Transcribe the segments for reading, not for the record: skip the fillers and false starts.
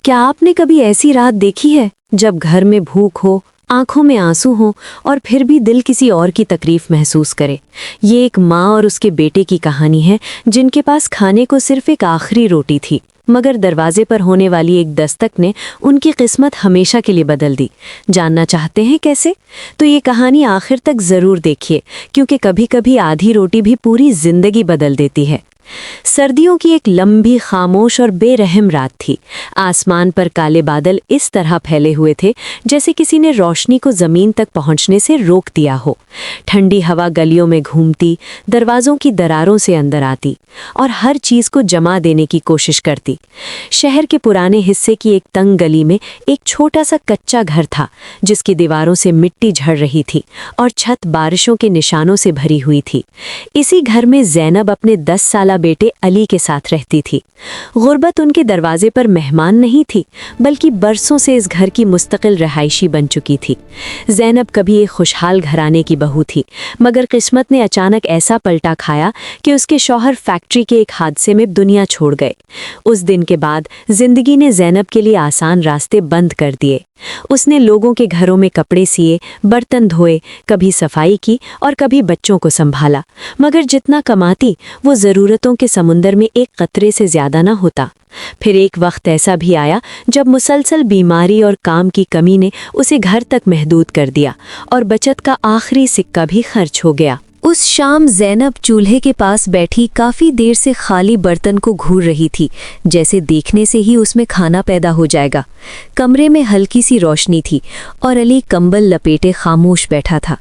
क्या आपने कभी ऐसी रात देखी है जब घर में भूख हो, आंखों में आंसू हो और फिर भी दिल किसी और की तकलीफ महसूस करे? ये एक माँ और उसके बेटे की कहानी है जिनके पास खाने को सिर्फ एक आखिरी रोटी थी, मगर दरवाजे पर होने वाली एक दस्तक ने उनकी किस्मत हमेशा के लिए बदल दी। जानना चाहते हैं कैसे? तो ये कहानी आखिर तक ज़रूर देखिए, क्योंकि कभी कभी आधी रोटी भी पूरी जिंदगी बदल देती है। सर्दियों की एक लंबी, खामोश और बेरहम रात थी। आसमान पर काले बादल इस तरह फैले हुए थे जैसे किसी ने रोशनी को जमीन तक पहुंचने से रोक दिया हो। ठंडी हवा गलियों में घूमती, दरवाजों की दरारों से अंदर आती और हर चीज को जमा देने की कोशिश करती। शहर के पुराने हिस्से की एक तंग गली में एक छोटा सा कच्चा घर था, जिसकी दीवारों से मिट्टी झड़ रही थी और छत बारिशों के निशानों से भरी हुई थी। इसी घर में ज़ैनब अपने 10 साल बेटे अली के साथ रहती थी। गुर्बत उनके दरवाजे पर मेहमान नहीं थी, बल्कि बरसों से इस घर की मुस्तकिल रहायशी बन चुकी थी। ज़ैनब कभी एक खुशहाल घराने की बहू थी, मगर किस्मत ने अचानक ऐसा पलटा खाया कि उसके शौहर फैक्ट्री के एक हादसे में दुनिया छोड़ गए। उस दिन के बाद जिंदगी ने ज़ैनब के लिए आसान रास्ते बंद कर दिए। उसने लोगों के घरों में कपड़े सिए, बर्तन धोए, कभी सफाई की और कभी बच्चों को संभाला, मगर जितना कमाती वो ज़रूरतों के समुंदर में एक कतरे से ज़्यादा न होता। फिर एक वक्त ऐसा भी आया जब मुसलसल बीमारी और काम की कमी ने उसे घर तक महदूद कर दिया और बचत का आखिरी सिक्का भी खर्च हो गया। उस शाम ज़ैनब चूल्हे के पास बैठी काफ़ी देर से खाली बर्तन को घूर रही थी, जैसे देखने से ही उसमें खाना पैदा हो जाएगा। कमरे में हल्की सी रोशनी थी और अली कंबल लपेटे खामोश बैठा था।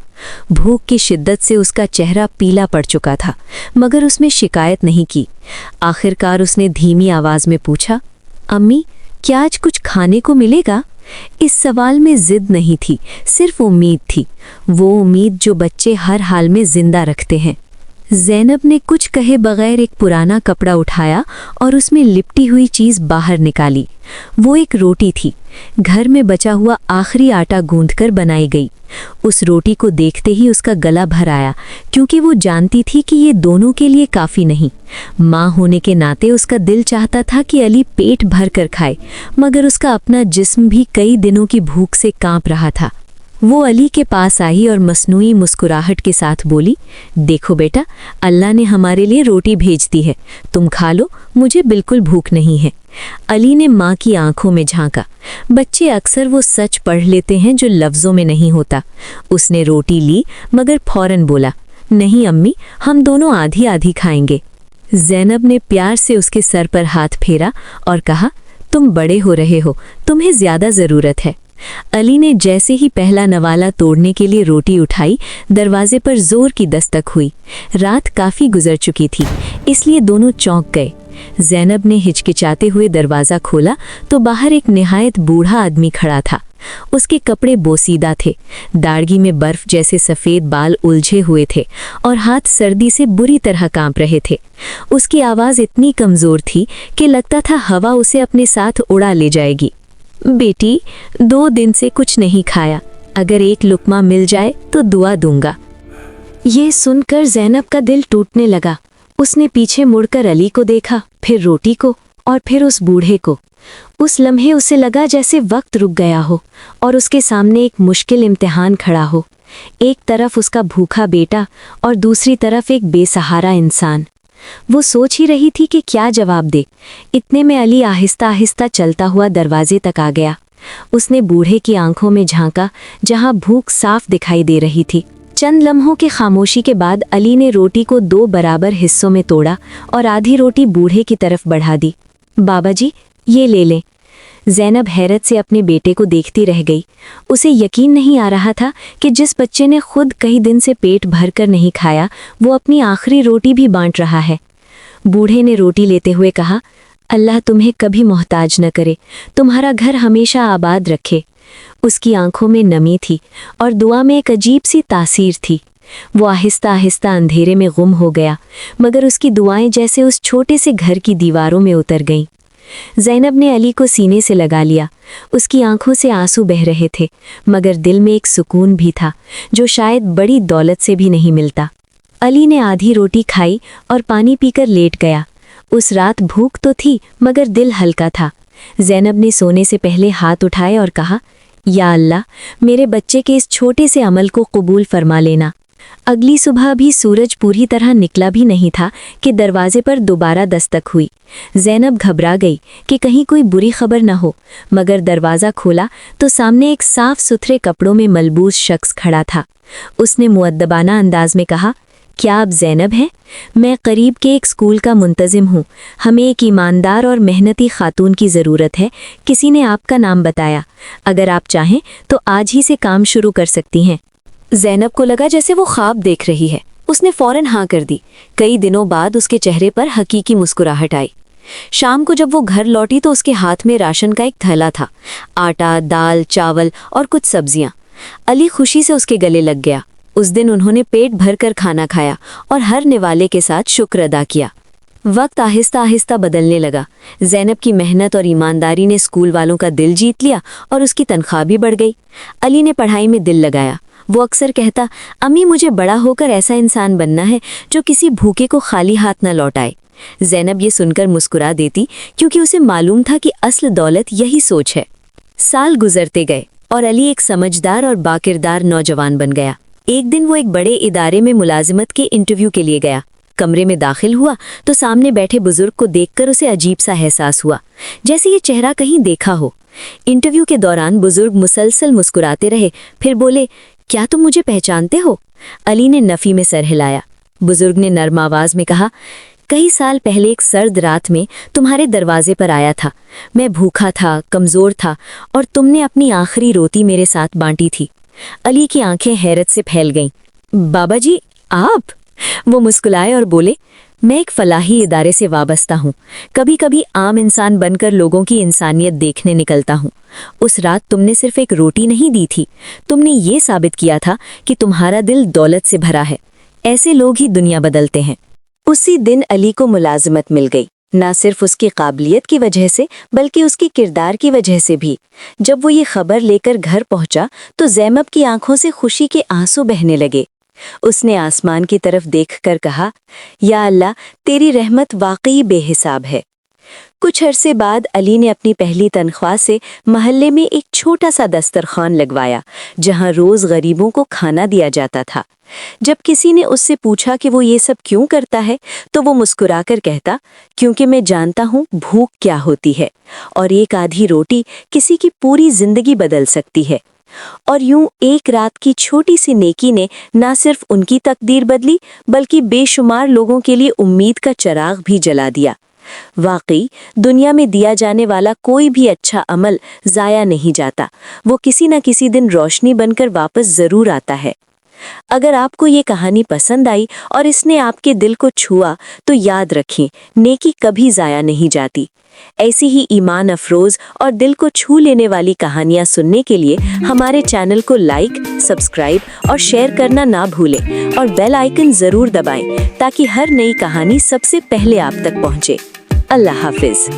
भूख की शिद्दत से उसका चेहरा पीला पड़ चुका था, मगर उसमें शिकायत नहीं की। आखिरकार उसने धीमी आवाज़ में पूछा, अम्मी, क्या आज कुछ खाने को मिलेगा? इस सवाल में जिद नहीं थी, सिर्फ उम्मीद थी, वो उम्मीद जो बच्चे हर हाल में जिंदा रखते हैं। ज़ैनब ने कुछ कहे बगैर एक पुराना कपड़ा उठाया और उसमें लिपटी हुई चीज़ बाहर निकाली। वो एक रोटी थी, घर में बचा हुआ आखिरी आटा गूंथकर बनाई गई। उस रोटी को देखते ही उसका गला भर आया, क्योंकि वो जानती थी कि ये दोनों के लिए काफ़ी नहीं। माँ होने के नाते उसका दिल चाहता था कि अली पेट भर कर खाए, मगर उसका अपना जिस्म भी कई दिनों की भूख से कांप रहा था। वो अली के पास आई और मसनूई मुस्कुराहट के साथ बोली, देखो बेटा, अल्लाह ने हमारे लिए रोटी भेज दी है, तुम खा लो, मुझे बिल्कुल भूख नहीं है। अली ने माँ की आंखों में झांका। बच्चे अक्सर वो सच पढ़ लेते हैं जो लफ्ज़ों में नहीं होता। उसने रोटी ली, मगर फौरन बोला, नहीं अम्मी, हम दोनों आधी आधी खाएंगे। ज़ैनब ने प्यार से उसके सर पर हाथ फेरा और कहा, तुम बड़े हो रहे हो, तुम्हें ज़्यादा ज़रूरत है। अली ने जैसे ही पहला नवाला तोड़ने के लिए रोटी उठाई, दरवाजे पर जोर की दस्तक हुई। रात काफ़ी गुजर चुकी थी, इसलिए दोनों चौंक गए। ज़ैनब ने हिचकिचाते हुए दरवाज़ा खोला तो बाहर एक निहायत बूढ़ा आदमी खड़ा था। उसके कपड़े बोसीदा थे, दाढ़ी में बर्फ जैसे सफ़ेद बाल उलझे हुए थे और हाथ सर्दी से बुरी तरह कांप रहे थे। उसकी आवाज़ इतनी कमज़ोर थी कि लगता था हवा उसे अपने साथ उड़ा ले जाएगी। बेटी, 2 दिन से कुछ नहीं खाया, अगर एक लुकमा मिल जाए तो दुआ दूंगा। ये सुनकर ज़ैनब का दिल टूटने लगा। उसने पीछे मुड़कर अली को देखा, फिर रोटी को और फिर उस बूढ़े को। उस लम्हे उसे लगा जैसे वक्त रुक गया हो और उसके सामने एक मुश्किल इम्तिहान खड़ा हो। एक तरफ उसका भूखा बेटा और दूसरी तरफ एक बेसहारा इंसान। वो सोच ही रही थी कि क्या जवाब दे। इतने में अली आहिस्ता आहिस्ता चलता हुआ दरवाजे तक आ गया। उसने बूढ़े की आंखों में झांका, जहां भूख साफ दिखाई दे रही थी। चंद लम्हों की खामोशी के बाद अली ने रोटी को 2 बराबर हिस्सों में तोड़ा और आधी रोटी बूढ़े की तरफ बढ़ा दी। बाबा जी, ये ले लें। ज़ैनब हैरत से अपने बेटे को देखती रह गई। उसे यकीन नहीं आ रहा था कि जिस बच्चे ने खुद कई दिन से पेट भर कर नहीं खाया, वो अपनी आखिरी रोटी भी बांट रहा है। बूढ़े ने रोटी लेते हुए कहा, अल्लाह तुम्हें कभी मोहताज न करे, तुम्हारा घर हमेशा आबाद रखे। उसकी आंखों में नमी थी और दुआ में एक अजीब सी तासीर थी। वो आहिस्ता आहिस्ता अंधेरे में गुम हो गया, मगर उसकी दुआएं जैसे उस छोटे से घर की दीवारों में उतर गईं। ज़ैनब ने अली को सीने से लगा लिया। उसकी आंखों से आंसू बह रहे थे, मगर दिल में एक सुकून भी था जो शायद बड़ी दौलत से भी नहीं मिलता। अली ने आधी रोटी खाई और पानी पीकर लेट गया। उस रात भूख तो थी, मगर दिल हल्का था। ज़ैनब ने सोने से पहले हाथ उठाए और कहा, या अल्लाह, मेरे बच्चे के इस छोटे से अमल को कबूल फरमा लेना। अगली सुबह भी सूरज पूरी तरह निकला भी नहीं था कि दरवाजे पर दोबारा दस्तक हुई। ज़ैनब घबरा गई कि कहीं कोई बुरी खबर न हो, मगर दरवाज़ा खोला तो सामने एक साफ सुथरे कपड़ों में मलबूस शख्स खड़ा था। उसने मुअद्दबाना अंदाज में कहा, क्या आप ज़ैनब हैं? मैं करीब के एक स्कूल का मुंतज़िम हूँ। हमें एक ईमानदार और मेहनती खातून की ज़रूरत है। किसी ने आपका नाम बताया। अगर आप चाहें तो आज ही से काम शुरू कर सकती हैं। ज़ैनब को लगा जैसे वो ख्वाब देख रही है। उसने फ़ौरन हाँ कर दी। कई दिनों बाद उसके चेहरे पर हकीकी मुस्कुराहट आई। शाम को जब वो घर लौटी तो उसके हाथ में राशन का एक थैला था, आटा, दाल, चावल और कुछ सब्जियां। अली खुशी से उसके गले लग गया। उस दिन उन्होंने पेट भर कर खाना खाया और हर निवाले के साथ शुक्र अदा किया। वक्त आहिस्ता आहिस्ता बदलने लगा। ज़ैनब की मेहनत और ईमानदारी ने स्कूल वालों का दिल जीत लिया और उसकी तनख्वाह भी बढ़ गई। अली ने पढ़ाई में दिल लगाया। वो अक्सर कहता, अम्मी, मुझे बड़ा होकर ऐसा इंसान बनना है जो किसी भूखे को खाली हाथ न लौटाए। ज़ैनब ये सुनकर मुस्कुरा देती, क्योंकि उसे मालूम था कि असल दौलत यही सोच है। साल गुजरते गए और अली एक समझदार और बाकिरदार नौजवान बन गया। एक दिन वो एक बड़े इदारे में मुलाजिमत के इंटरव्यू के लिए गया। कमरे में दाखिल हुआ तो सामने बैठे बुजुर्ग को देखकर उसे अजीब सा एहसास हुआ, जैसे ये चेहरा कहीं देखा हो। इंटरव्यू के दौरान बुजुर्ग मुसलसल मुस्कुराते रहे, फिर बोले, क्या तुम मुझे पहचानते हो? अली ने नफ़ी में सर हिलाया। बुजुर्ग ने नर्म आवाज में कहा, कई साल पहले एक सर्द रात में तुम्हारे दरवाजे पर आया था। मैं भूखा था, कमज़ोर था, और तुमने अपनी आखिरी रोटी मेरे साथ बांटी थी। अली की आंखें हैरत से फैल गईं। बाबा जी, आप? वो मुस्कुराए और बोले, मैं एक फलाही इदारे से वाबस्ता हूँ। कभी कभी आम इंसान बनकर लोगों की इंसानियत देखने निकलता हूँ। उस रात तुमने सिर्फ एक रोटी नहीं दी थी, तुमने ये साबित किया था कि तुम्हारा दिल दौलत से भरा है। ऐसे लोग ही दुनिया बदलते हैं। उसी दिन अली को मुलाजिमत मिल गई, ना सिर्फ उसकी काबिलियत की वजह से बल्कि उसकी किरदार की वजह से भी। जब वो ये खबर लेकर घर पहुंचा तो ज़ैनब की आंखों से खुशी के आंसू बहने लगे। उसने आसमान की तरफ देखकर कहा, या अल्लाह, तेरी रहमत वाकई बेहिसाब है। कुछ अरसे बाद अली ने अपनी पहली तनख्वाह से महल्ले में एक छोटा सा दस्तरखान लगवाया, जहां रोज गरीबों को खाना दिया जाता था। जब किसी ने उससे पूछा कि वो ये सब क्यों करता है, तो वो मुस्कुराकर कहता, क्योंकि मैं जानता हूँ भूख क्या होती है, और एक आधी रोटी किसी की पूरी जिंदगी बदल सकती है। और यूं एक रात की छोटी सी नेकी ने न सिर्फ उनकी तकदीर बदली, बल्कि बेशुमार लोगों के लिए उम्मीद का चिराग भी जला दिया। वाकई दुनिया में दिया जाने वाला कोई भी अच्छा अमल ज़ाया नहीं जाता, वो किसी न किसी दिन रोशनी बनकर वापस ज़रूर आता है। अगर आपको ये कहानी पसंद आई और इसने आपके दिल को छुआ, तो याद रखें, नेकी कभी ज़ाया नहीं जाती। ऐसी ही ईमान अफरोज़ और दिल को छू लेने वाली कहानियाँ सुनने के लिए हमारे चैनल को लाइक, सब्सक्राइब और शेयर करना ना भूलें, और बेल आइकन ज़रूर दबाएं ताकि हर नई कहानी सबसे पहले आप तक पहुँचे। अल्लाह हाफिज़।